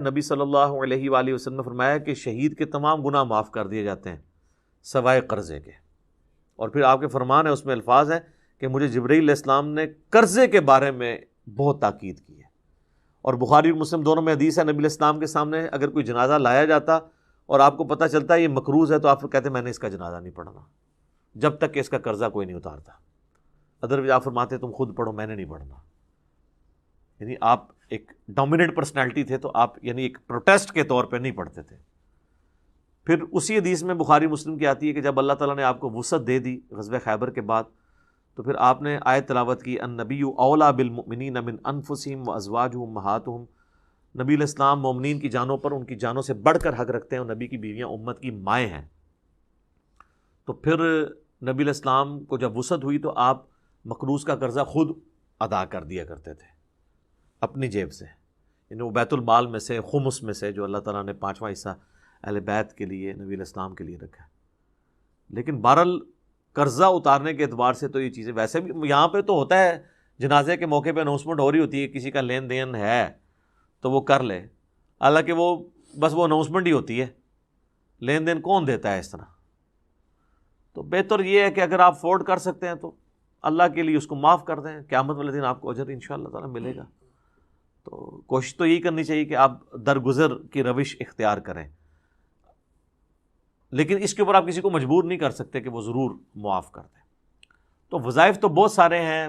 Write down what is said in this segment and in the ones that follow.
نبی صلی اللہ علیہ وآلہ وسلم نے فرمایا کہ شہید کے تمام گناہ معاف کر دیے جاتے ہیں سوائے قرضے کے. اور پھر آپ کے فرمان ہے، اس میں الفاظ ہیں کہ مجھے جبرائیل علیہ السلام نے قرضے کے بارے میں بہت تاکید کی ہے. اور بخاری اور مسلم دونوں میں حدیث ہے، نبی علیہ السلام کے سامنے اگر کوئی جنازہ لایا جاتا اور آپ کو پتہ چلتا ہے یہ مکروز ہے تو آپ کہتے ہیں میں نے اس کا جنازہ نہیں پڑھنا جب تک کہ اس کا قرضہ کوئی نہیں اتارتا. ادروائز آپ فرماتے تم خود پڑھو، میں نے نہیں پڑھنا. یعنی آپ ایک ڈومیننٹ پرسنالٹی تھے تو آپ یعنی ایک پروٹیسٹ کے طور پہ نہیں پڑھتے تھے. پھر اسی حدیث میں بخاری مسلم کی آتی ہے کہ جب اللہ تعالیٰ نے آپ کو وسعت دے دی غزوہ خیبر کے بعد تو پھر آپ نے آیت تلاوت کی النبی اولیٰ بالمؤمنین من انفسہم وازواجہم امہاتہم. نبی علیہ السلام مومنین کی جانوں پر ان کی جانوں سے بڑھ کر حق رکھتے ہیں اور نبی کی بیویاں امت کی مائیں ہیں. تو پھر نبی علیہ السلام کو جب وسعت ہوئی تو آپ مقروض کا قرضہ خود ادا کر دیا کرتے تھے اپنی جیب سے، یعنی وہ بیت المال میں سے خمس میں سے جو اللہ تعالیٰ نے 5واں حصہ اہل بیت کے لیے نبی علیہ السلام کے لیے رکھا ہے. لیکن بہرحال قرضہ اتارنے کے اعتبار سے تو یہ چیزیں ویسے بھی یہاں پہ تو ہوتا ہے، جنازے کے موقع پہ اناؤنسمنٹ ہو رہی ہوتی ہے کسی کا لین دین ہے تو وہ کر لے، حالانکہ وہ بس وہ اناؤنسمنٹ ہی ہوتی ہے، لین دین کون دیتا ہے اس طرح. تو بہتر یہ ہے کہ اگر آپ افورڈ کر سکتے ہیں تو اللہ کے لیے اس کو معاف کر دیں، قیامت والے دن آپ کو اجر انشاءاللہ تعالیٰ ملے گا. تو کوشش تو یہی کرنی چاہیے کہ آپ درگزر کی روش اختیار کریں، لیکن اس کے اوپر آپ کسی کو مجبور نہیں کر سکتے کہ وہ ضرور معاف کر دیں. تو وظائف تو بہت سارے ہیں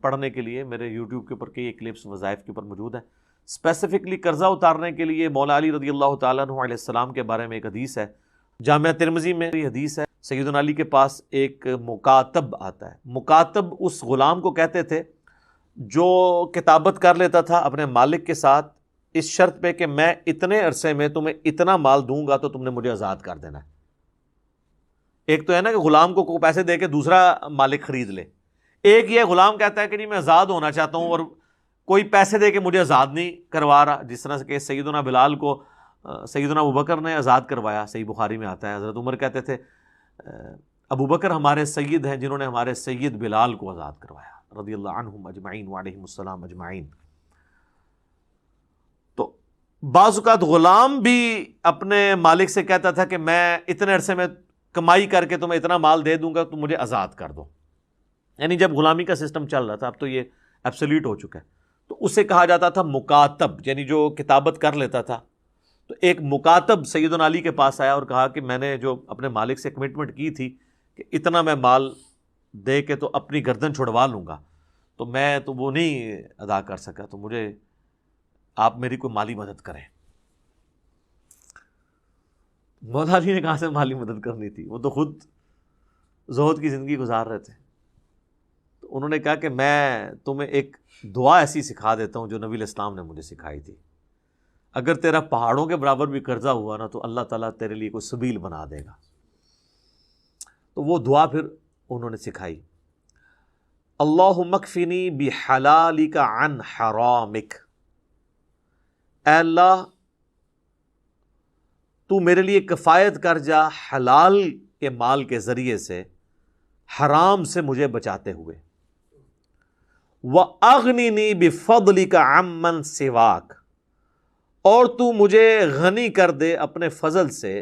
پڑھنے کے لیے، میرے یوٹیوب کے اوپر کئی کلپس وظائف کے اوپر موجود ہیں. اسپیسیفکلی قرضہ اتارنے کے لیے مولا علی رضی اللہ تعالیٰ عنہ علیہ السلام کے بارے میں ایک حدیث ہے، جامعہ ترمذی میں یہ حدیث ہے. سیدنا علی کے پاس ایک مکاتب آتا ہے. مکاتب اس غلام کو کہتے تھے جو کتابت کر لیتا تھا اپنے مالک کے ساتھ اس شرط پہ کہ میں اتنے عرصے میں تمہیں اتنا مال دوں گا تو تم نے مجھے آزاد کر دینا ہے. ایک تو ہے نا کہ غلام کو پیسے دے کے دوسرا مالک خرید لے، ایک یہ غلام کہتا ہے کہ نہیں میں آزاد ہونا چاہتا ہوں اور کوئی پیسے دے کے مجھے آزاد نہیں کروا رہا. جس طرح سے کہ سیدنا بلال کو سیدنا ابوبکر نے آزاد کروایا، صحیح بخاری میں آتا ہے. حضرت عمر کہتے تھے ابوبکر ہمارے سید ہیں جنہوں نے ہمارے سید بلال کو آزاد کروایا رضی اللہ عنہم اجمعین وعلیہم السلام اجمعین. تو بعض اوقات غلام بھی اپنے مالک سے کہتا تھا کہ میں اتنے عرصے میں کمائی کر کے تمہیں اتنا مال دے دوں گا تو مجھے آزاد کر دو. یعنی جب غلامی کا سسٹم چل رہا تھا، اب تو یہ ایبسلیٹ ہو چکا ہے، تو اسے کہا جاتا تھا مکاتب، یعنی جو کتابت کر لیتا تھا. تو ایک مکاتب سیدنا علی کے پاس آیا اور کہا کہ میں نے جو اپنے مالک سے کمٹمنٹ کی تھی کہ اتنا میں مال دے کے تو اپنی گردن چھڑوا لوں گا، تو میں تو وہ نہیں ادا کر سکا، تو مجھے آپ میری کوئی مالی مدد کریں. مولا علی نے کہاں سے مالی مدد کرنی تھی، وہ تو خود زہد کی زندگی گزار رہے تھے. تو انہوں نے کہا کہ میں تمہیں ایک دعا ایسی سکھا دیتا ہوں جو نبی علیہ السلام نے مجھے سکھائی تھی، اگر تیرا پہاڑوں کے برابر بھی قرضہ ہوا نا تو اللہ تعالیٰ تیرے لیے کوئی سبیل بنا دے گا. تو وہ دعا پھر انہوں نے سکھائی، اللہم اکفنی بحلالک عن حرامک. اے اللہ تو میرے لیے کفایت کر جا حلال کے مال کے ذریعے سے حرام سے مجھے بچاتے ہوئے. وَأَغْنِنِي بِفَضْلِكَ عَمَّنْ سِوَاكَ، اور تو مجھے غنی کر دے اپنے فضل سے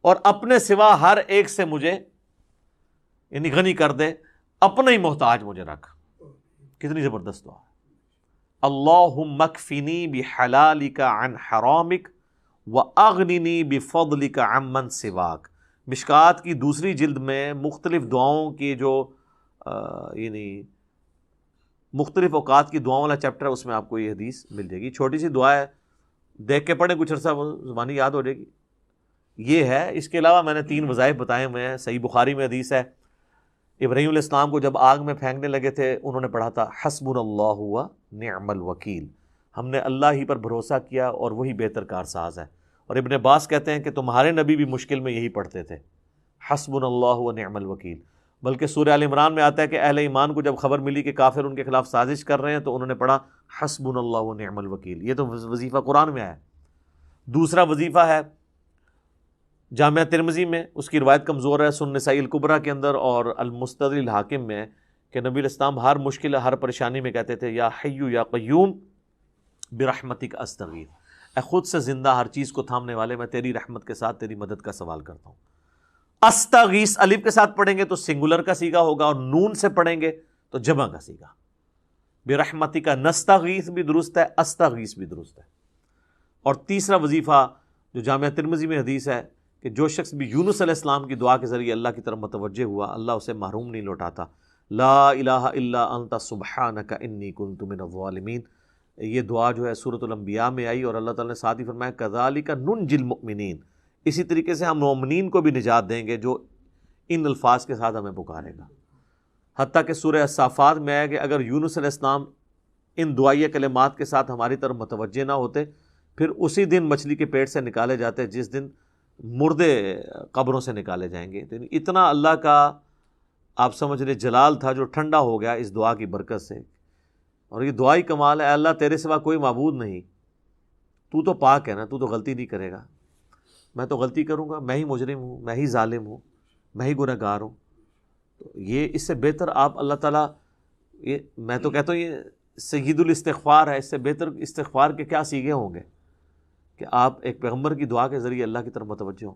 اور اپنے سوا ہر ایک سے مجھے یعنی غنی کر دے، اپنا ہی محتاج مجھے رکھ. کتنی زبردست دعا. اللہم اکفنی بحلالک عن حرامک وَأَغْنِنِي بِفَضْلِكَ عَمَّنْ سِوَاكَ. مشکات کی دوسری جلد میں مختلف دعاؤں کی جو یعنی مختلف اوقات کی دعاؤں والا چیپٹر ہے، اس میں آپ کو یہ حدیث مل جائے گی. چھوٹی سی دعا ہے، دیکھ کے پڑھیں کچھ عرصہ وہ زبانی یاد ہو جائے گی. یہ ہے. اس کے علاوہ میں نے 3 وظائف بتائے ہوئے ہیں. صحیح بخاری میں حدیث ہے، ابراہیم علیہ السلام کو جب آگ میں پھینکنے لگے تھے انہوں نے پڑھا تھا حسبنا اللہ ونعم الوکیل، ہم نے اللہ ہی پر بھروسہ کیا اور وہی بہتر کارساز ہے. اور ابن عباس کہتے ہیں کہ تمہارے نبی بھی مشکل میں یہی پڑھتے تھے حسبنا اللہ ونعم الوکیل. بلکہ سورہ آل عمران میں آتا ہے کہ اہل ایمان کو جب خبر ملی کہ کافر ان کے خلاف سازش کر رہے ہیں تو انہوں نے پڑھا حسبنا اللہ ونعم الوکیل. یہ تو وظیفہ قرآن میں آیا ہے. دوسرا وظیفہ ہے جامعہ ترمذی میں، اس کی روایت کمزور ہے، سنن نسائی الکبریٰ کے اندر اور المستدرک الحاکم میں، کہ نبی علیہ السلام ہر مشکل ہر پریشانی میں کہتے تھے یا حی یا قیوم برحمتک استغیث. اے خود سے زندہ ہر چیز کو تھامنے والے، میں تیری رحمت کے ساتھ تیری مدد کا سوال کرتا ہوں۔ استغیث الف کے ساتھ پڑھیں گے تو سنگولر کا صیغہ ہوگا، اور نون سے پڑھیں گے تو جمع کا صیغہ۔ برحمتک نستغیث بھی درست ہے، استغیث بھی درست ہے۔ اور تیسرا وظیفہ جو جامعہ ترمذی میں حدیث ہے کہ جو شخص بھی یونس علیہ السلام کی دعا کے ذریعے اللہ کی طرف متوجہ ہوا، اللہ اسے محروم نہیں لوٹاتا۔ لا الہ الا انت سبحانک انی کنت من الظالمین، یہ دعا جو ہے سورۃ الانبیاء میں آئی، اور اللہ تعالیٰ نے ساتھ ہی فرمایا کذالک ننجی المؤمنین، اسی طریقے سے ہم مومنین کو بھی نجات دیں گے جو ان الفاظ کے ساتھ ہمیں پکارے گا۔ حتیٰ کہ سورہ الصافات میں آیا کہ اگر یونس علیہ السلام ان دعائیہ کلمات کے ساتھ ہماری طرف متوجہ نہ ہوتے، پھر اسی دن مچھلی کے پیٹ سے نکالے جاتے جس دن مردے قبروں سے نکالے جائیں گے۔ تو اتنا اللہ کا آپ سمجھ لیں جلال تھا جو ٹھنڈا ہو گیا اس دعا کی برکت سے۔ اور یہ دعائی کمال ہے، اے اللہ تیرے سوا کوئی معبود نہیں، تو تو پاک ہے نا، تو تو غلطی نہیں کرے گا، میں تو غلطی کروں گا، میں ہی مجرم ہوں، میں ہی ظالم ہوں، میں ہی گنہ گار ہوں۔ تو یہ اس سے بہتر آپ اللہ تعالیٰ، یہ میں تو کہتا ہوں یہ سید الاستغفار ہے، اس سے بہتر استغفار کے کیا سیغے ہوں گے کہ آپ ایک پیغمبر کی دعا کے ذریعے اللہ کی طرف متوجہ ہوں۔